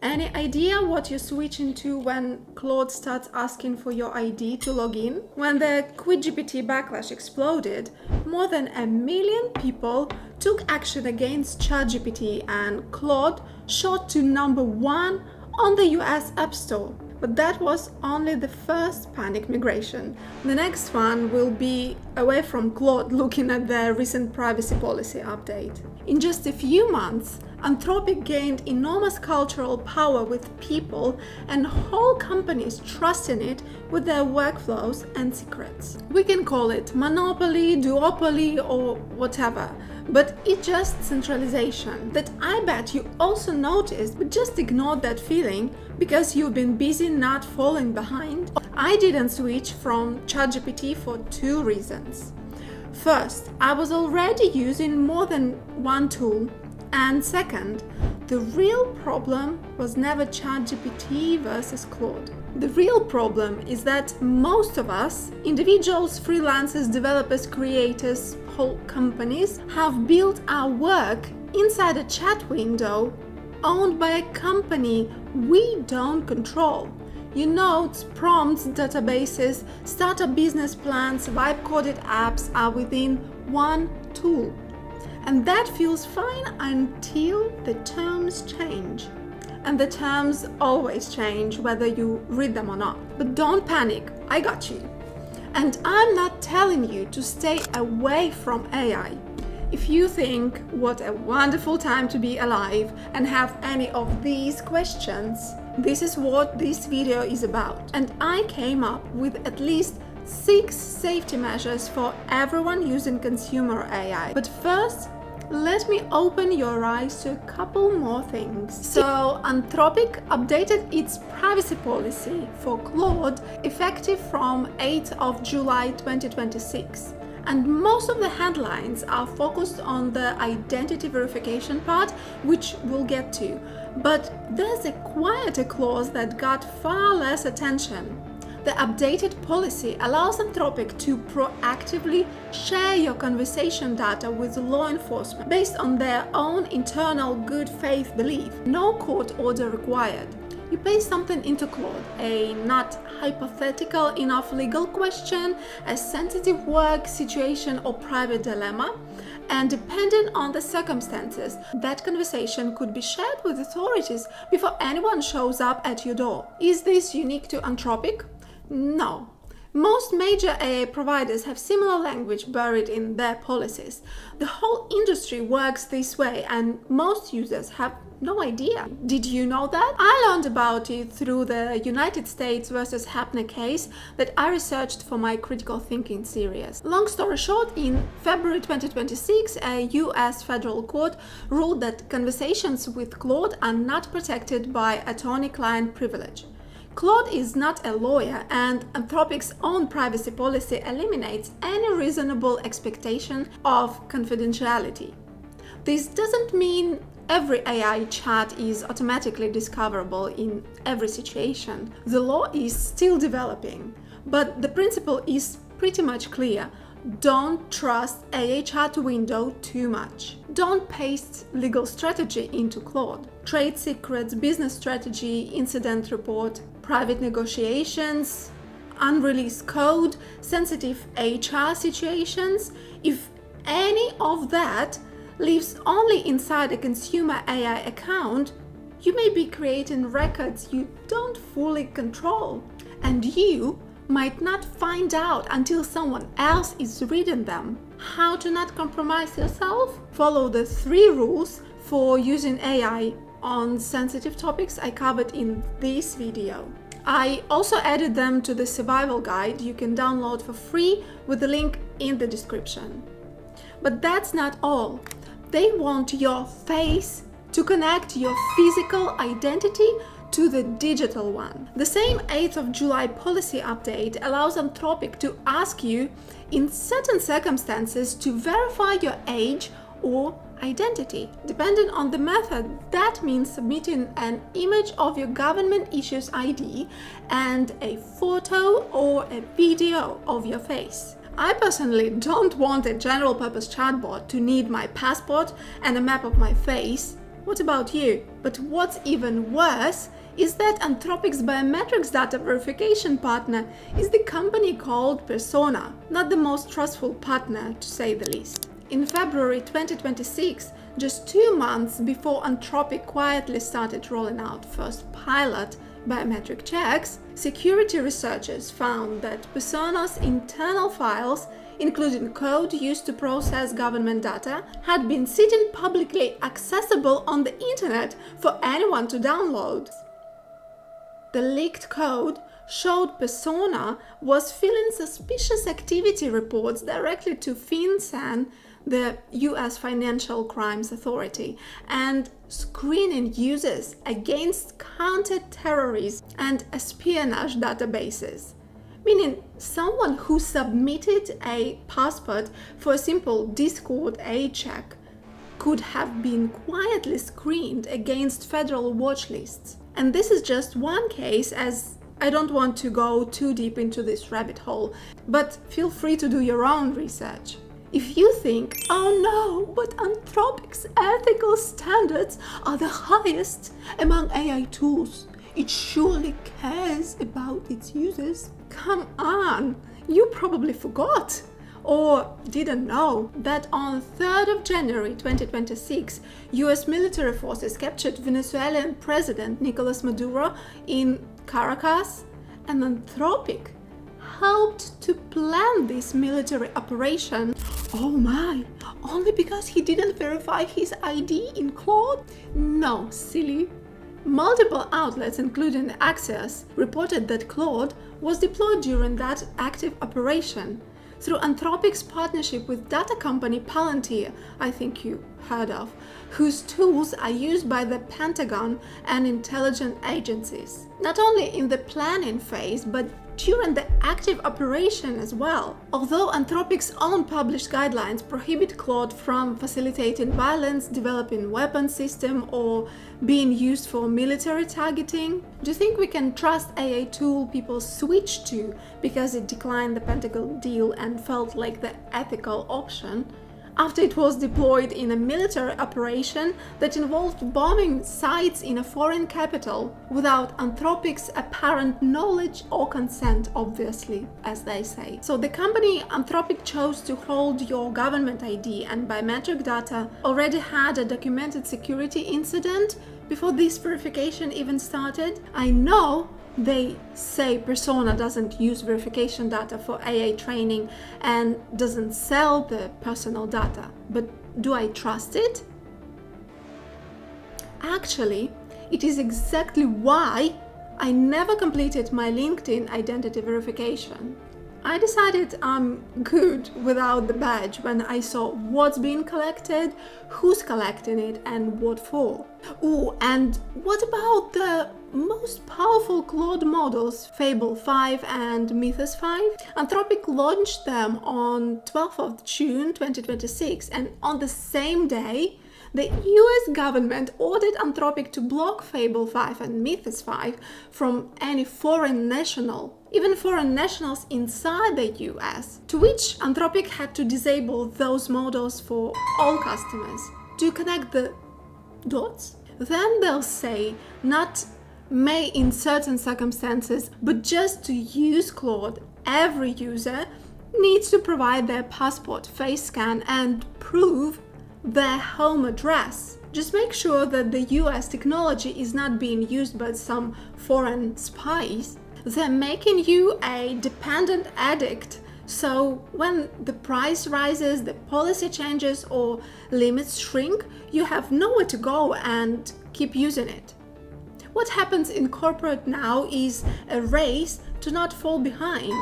Any idea what you're switching to when Claude starts asking for your ID to log in? When the QuitGPT backlash exploded, more than 1 million people took action against ChatGPT and Claude shot to #1 on the US App Store. But that was only the first panic migration. The next one will be away from Claude, looking at the recent privacy policy update. In just a few months, Anthropic gained enormous cultural power with people and whole companies trusting it with their workflows and secrets. We can call it monopoly, duopoly, or whatever, but it's just centralization that I bet you also noticed, but just ignored that feeling because you've been busy not falling behind. I didn't switch from ChatGPT for 2 reasons. First, I was already using more than one tool. And second, the real problem was never ChatGPT versus Claude. The real problem is that most of us, individuals, freelancers, developers, creators, whole companies, have built our work inside a chat window owned by a company we don't control. Your notes, prompts, databases, startup business plans, vibe-coded apps are within one tool. And that feels fine until the terms change. And the terms always change whether you read them or not. But don't panic, I got you. And I'm not telling you to stay away from AI. If you think what a wonderful time to be alive and have any of these questions, this is what this video is about. And I came up with at least 6 safety measures for everyone using consumer AI. But first, let me open your eyes to a couple more things. So, Anthropic updated its privacy policy for Claude effective from 8th of July 2026. And most of the headlines are focused on the identity verification part, which we'll get to. But there's a quieter clause that got far less attention. The updated policy allows Anthropic to proactively share your conversation data with law enforcement based on their own internal good faith belief. No court order required. You paste something into Claude, a not hypothetical enough legal question, a sensitive work situation or private dilemma, and depending on the circumstances, that conversation could be shared with authorities before anyone shows up at your door. Is this unique to Anthropic? No. Most major AI providers have similar language buried in their policies. The whole industry works this way and most users have no idea. Did you know that? I learned about it through the United States versus Heppner case that I researched for my critical thinking series. Long story short, in February 2026, a US federal court ruled that conversations with Claude are not protected by attorney-client privilege. Claude is not a lawyer, and Anthropic's own privacy policy eliminates any reasonable expectation of confidentiality. This doesn't mean every AI chat is automatically discoverable in every situation. The law is still developing, but the principle is pretty much clear. Don't trust AI chat window too much. Don't paste legal strategy into Claude. Trade secrets, business strategy, incident report, private negotiations, unreleased code, sensitive HR situations. If any of that lives only inside a consumer AI account, you may be creating records you don't fully control, and you might not find out until someone else is reading them. How to not compromise yourself? Follow the 3 rules for using AI on sensitive topics I covered in this video. I also added them to the survival guide you can download for free with the link in the description. But that's not all. They want your face to connect your physical identity to the digital one. The same 8th of July policy update allows Anthropic to ask you in certain circumstances to verify your age or identity. Depending on the method, that means submitting an image of your government issues ID and a photo or a video of your face. I personally don't want a general purpose chatbot to need my passport and a map of my face What about you? But what's even worse is that Anthropic's biometrics data verification partner is the company called Persona, not the most trustful partner, to say the least. In February 2026, just 2 months before Anthropic quietly started rolling out first pilot biometric checks, security researchers found that Persona's internal files, including code used to process government data, had been sitting publicly accessible on the internet for anyone to download. The leaked code showed Persona was filling suspicious activity reports directly to FinCEN, the US Financial Crimes Authority, and screening users against counter-terrorism and espionage databases. Meaning someone who submitted a passport for a simple Discord age check could have been quietly screened against federal watch lists. And this is just one case, as I don't want to go too deep into this rabbit hole, but feel free to do your own research. If you think, oh no, but Anthropic's ethical standards are the highest among AI tools, it surely cares about its users. Come on, you probably forgot or didn't know that on 3rd of January 2026, US military forces captured Venezuelan President Nicolas Maduro in Caracas, and Anthropic helped to plan this military operation. Oh my, only because he didn't verify his ID in Claude? No, silly. Multiple outlets, including Axios, reported that Claude was deployed during that active operation through Anthropic's partnership with data company Palantir, I think you heard of, whose tools are used by the Pentagon and intelligence agencies, not only in the planning phase, but during the active operation as well. Although Anthropic's own published guidelines prohibit Claude from facilitating violence, developing weapon system, or being used for military targeting, do you think we can trust AI tool people switched to because it declined the Pentagon deal and felt like the ethical option after it was deployed in a military operation that involved bombing sites in a foreign capital without Anthropic's apparent knowledge or consent, obviously, as they say? So the company Anthropic chose to hold your government ID and biometric data already had a documented security incident before this verification even started. I know they say Persona doesn't use verification data for AI training and doesn't sell the personal data, but do I trust it? Actually, it is exactly why I never completed my LinkedIn identity verification. I decided I'm good without the badge when I saw what's being collected, who's collecting it, and what for. Ooh, and what about the most powerful Claude models, Fable 5 and Mythos 5? Anthropic launched them on 12th of June 2026, and on the same day, the US government ordered Anthropic to block Fable 5 and Mythos 5 from any foreign national, even foreign nationals inside the US, to which Anthropic had to disable those models for all customers. Do you connect the dots? Then they'll say not may in certain circumstances, but just to use Claude, every user needs to provide their passport, face scan, and prove their home address. Just make sure that the US technology is not being used by some foreign spies. They're making you a dependent addict, so when the price rises, the policy changes, or limits shrink, you have nowhere to go and keep using it. What happens in corporate now is a race to not fall behind.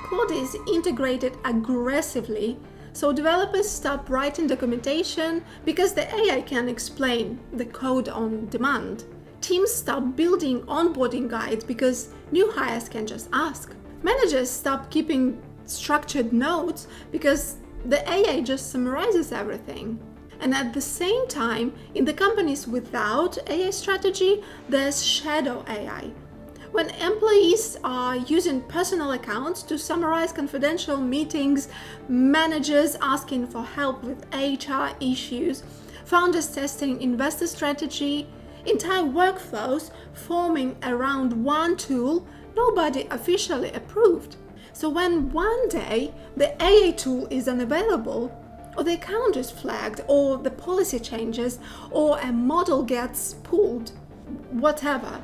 Claude is integrated aggressively, so developers stop writing documentation because the AI can explain the code on demand. Teams stop building onboarding guides because new hires can just ask. Managers stop keeping structured notes because the AI just summarizes everything. And at the same time, in the companies without AI strategy, there's shadow AI. When employees are using personal accounts to summarize confidential meetings, managers asking for help with HR issues, founders testing investor strategy, entire workflows forming around one tool nobody officially approved. So when one day the AI tool is unavailable, or the account is flagged, or the policy changes, or a model gets pulled, whatever,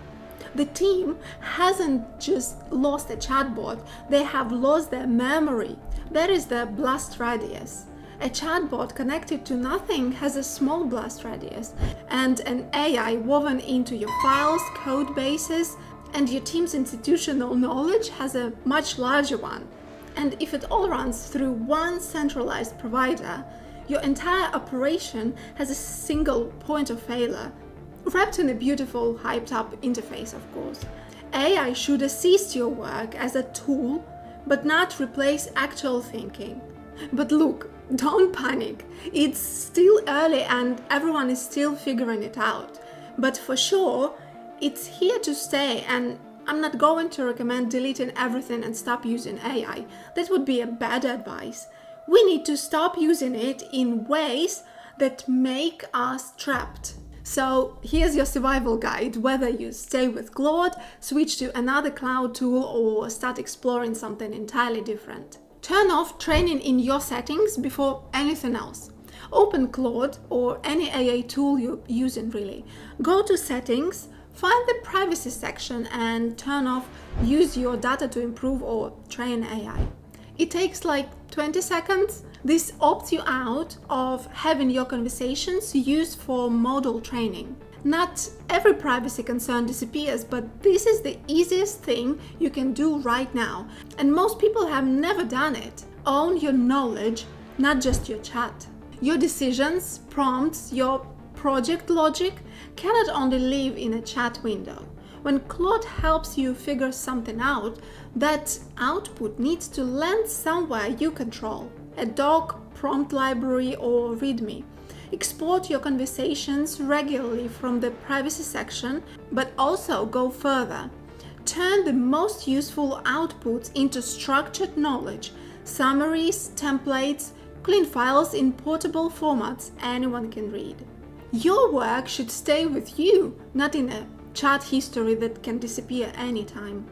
the team hasn't just lost a chatbot, they have lost their memory. That is the blast radius. A chatbot connected to nothing has a small blast radius, and an AI woven into your files, code bases, and your team's institutional knowledge has a much larger one. And if it all runs through one centralized provider, your entire operation has a single point of failure, wrapped in a beautiful, hyped-up interface, of course. AI should assist your work as a tool, but not replace actual thinking. But look, don't panic. It's still early and everyone is still figuring it out. But for sure, it's here to stay, and I'm not going to recommend deleting everything and stop using AI. That would be a bad advice. We need to stop using it in ways that make us trapped. So here's your survival guide, whether you stay with Claude, switch to another cloud tool, or start exploring something entirely different. Turn off training in your settings before anything else. Open Claude or any AI tool you're using really. Go to settings, find the privacy section and turn off use your data to improve or train AI. It takes like 20 seconds. This opts you out of having your conversations used for model training. Not every privacy concern disappears, but this is the easiest thing you can do right now. And most people have never done it. Own your knowledge, not just your chat. Your decisions, prompts, your project logic cannot only live in a chat window. When Claude helps you figure something out, that output needs to land somewhere you control. A doc, prompt library, or README. Export your conversations regularly from the privacy section, but also go further. Turn the most useful outputs into structured knowledge, summaries, templates, clean files in portable formats anyone can read. Your work should stay with you, not in a chat history that can disappear anytime.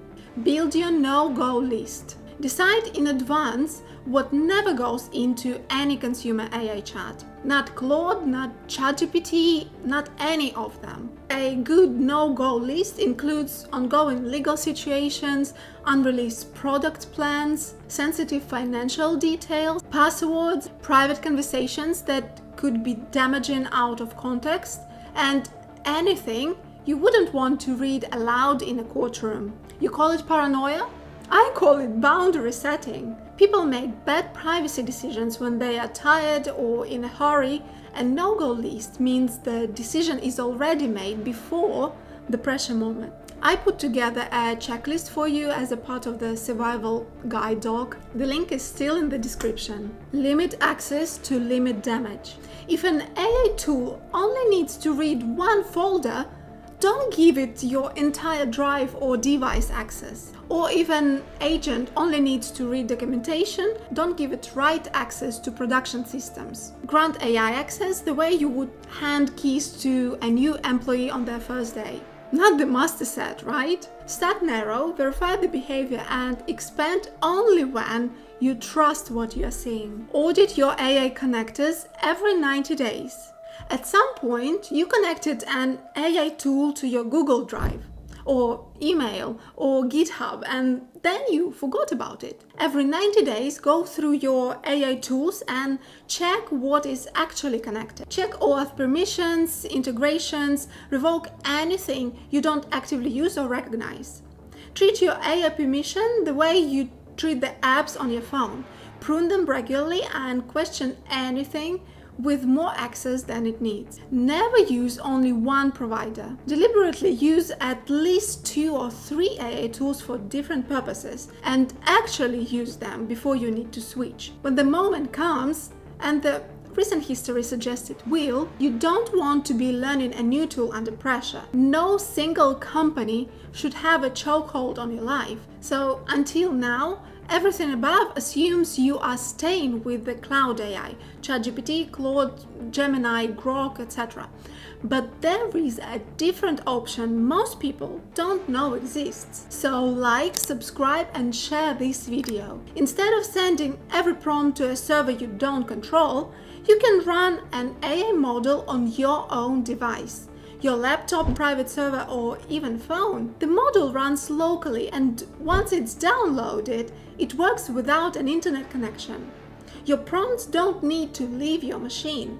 Build your no-go list. Decide in advance what never goes into any consumer AI chat. Not Claude, not ChatGPT, not any of them. A good no-go list includes ongoing legal situations, unreleased product plans, sensitive financial details, passwords, private conversations that could be damaging out of context, and anything you wouldn't want to read aloud in a courtroom. You call it paranoia? I call it boundary setting. People make bad privacy decisions when they are tired or in a hurry. A no-go list means the decision is already made before the pressure moment. I put together a checklist for you as a part of the survival guide doc. The link is still in the description. Limit access to limit damage. If an AI tool only needs to read one folder, don't give it your entire drive or device access. Or if an agent only needs to read documentation, don't give it write access to production systems. Grant AI access the way you would hand keys to a new employee on their first day. Not the master set, right? Start narrow, verify the behavior, and expand only when you trust what you're seeing. Audit your AI connectors every 90 days. At some point, you connected an AI tool to your Google Drive, or email, or GitHub, and then you forgot about it. Every 90 days, go through your AI tools and check what is actually connected. Check OAuth permissions, integrations, revoke anything you don't actively use or recognize. Treat your AI permission the way you treat the apps on your phone. Prune them regularly and question anything with more access than it needs. Never use only one provider. Deliberately use at least 2 or 3 AI tools for different purposes and actually use them before you need to switch. When the moment comes, and the recent history suggests it will, you don't want to be learning a new tool under pressure. No single company should have a chokehold on your life. So until now, Everything above assumes you are staying with the cloud AI, ChatGPT, Claude, Gemini, Grok, etc. But there is a different option most people don't know exists. So like, subscribe and share this video. Instead of sending every prompt to a server you don't control, you can run an AI model on your own device. Your laptop, private server or even phone. The model runs locally and once it's downloaded, it works without an internet connection. Your prompts don't need to leave your machine.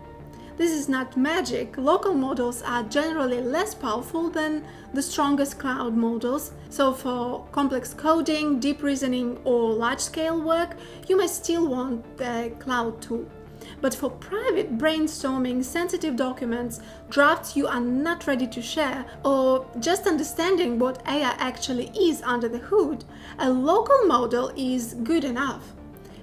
This is not magic. Local models are generally less powerful than the strongest cloud models, so for complex coding, deep reasoning or large-scale work, you may still want the cloud tool. But for private brainstorming, sensitive documents, drafts you are not ready to share, or just understanding what AI actually is under the hood, a local model is good enough.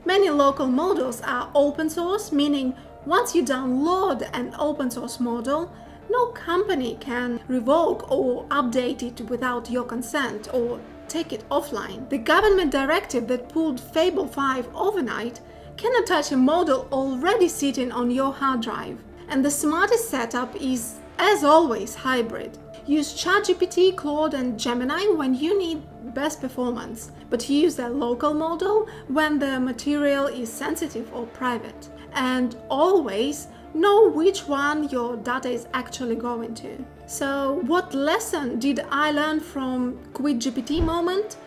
Many local models are open source, meaning once you download an open source model, no company can revoke or update it without your consent or take it offline. The government directive that pulled Fable 5 overnight cannot touch a model already sitting on your hard drive. And the smartest setup is, as always, hybrid. Use ChatGPT, Claude and Gemini when you need best performance, but use a local model when the material is sensitive or private. And always know which one your data is actually going to. So what lesson did I learn from QuitGPT moment?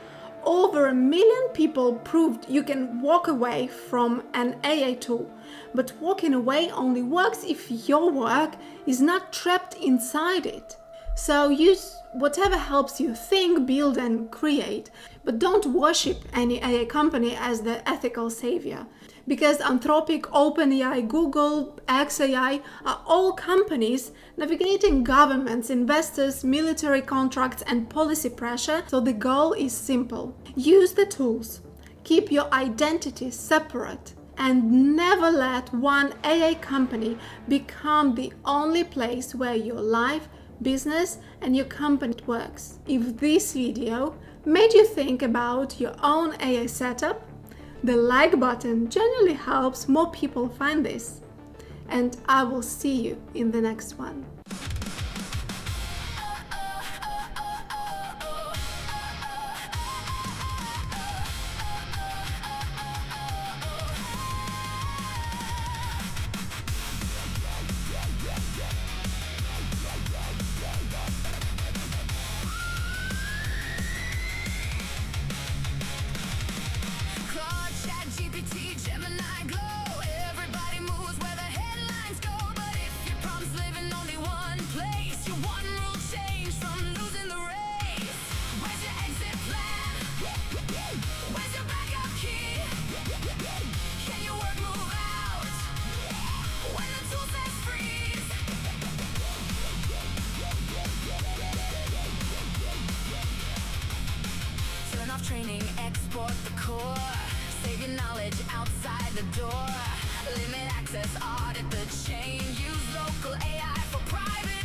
Over 1 million people proved you can walk away from an AI tool, but walking away only works if your work is not trapped inside it. So use whatever helps you think, build and create, but don't worship any AI company as the ethical savior. Because Anthropic, OpenAI, Google, XAI are all companies navigating governments, investors, military contracts and policy pressure, so the goal is simple. Use the tools, keep your identity separate, and never let one AI company become the only place where your life, business and your company works. If this video made you think about your own AI setup, the like button generally helps more people find this. And I will see you in the next one. Claude, ChatGPT, Gemini, Glow. Everybody moves where the headlines go. But if your prompt's living only one place, your one rule change from losing the race. Where's your exit plan? Where's your backup key? Can your work move out when the tool says freeze? Turn off training, export the core. Save your knowledge outside the door. Limit access, audit the chain. Use local AI for private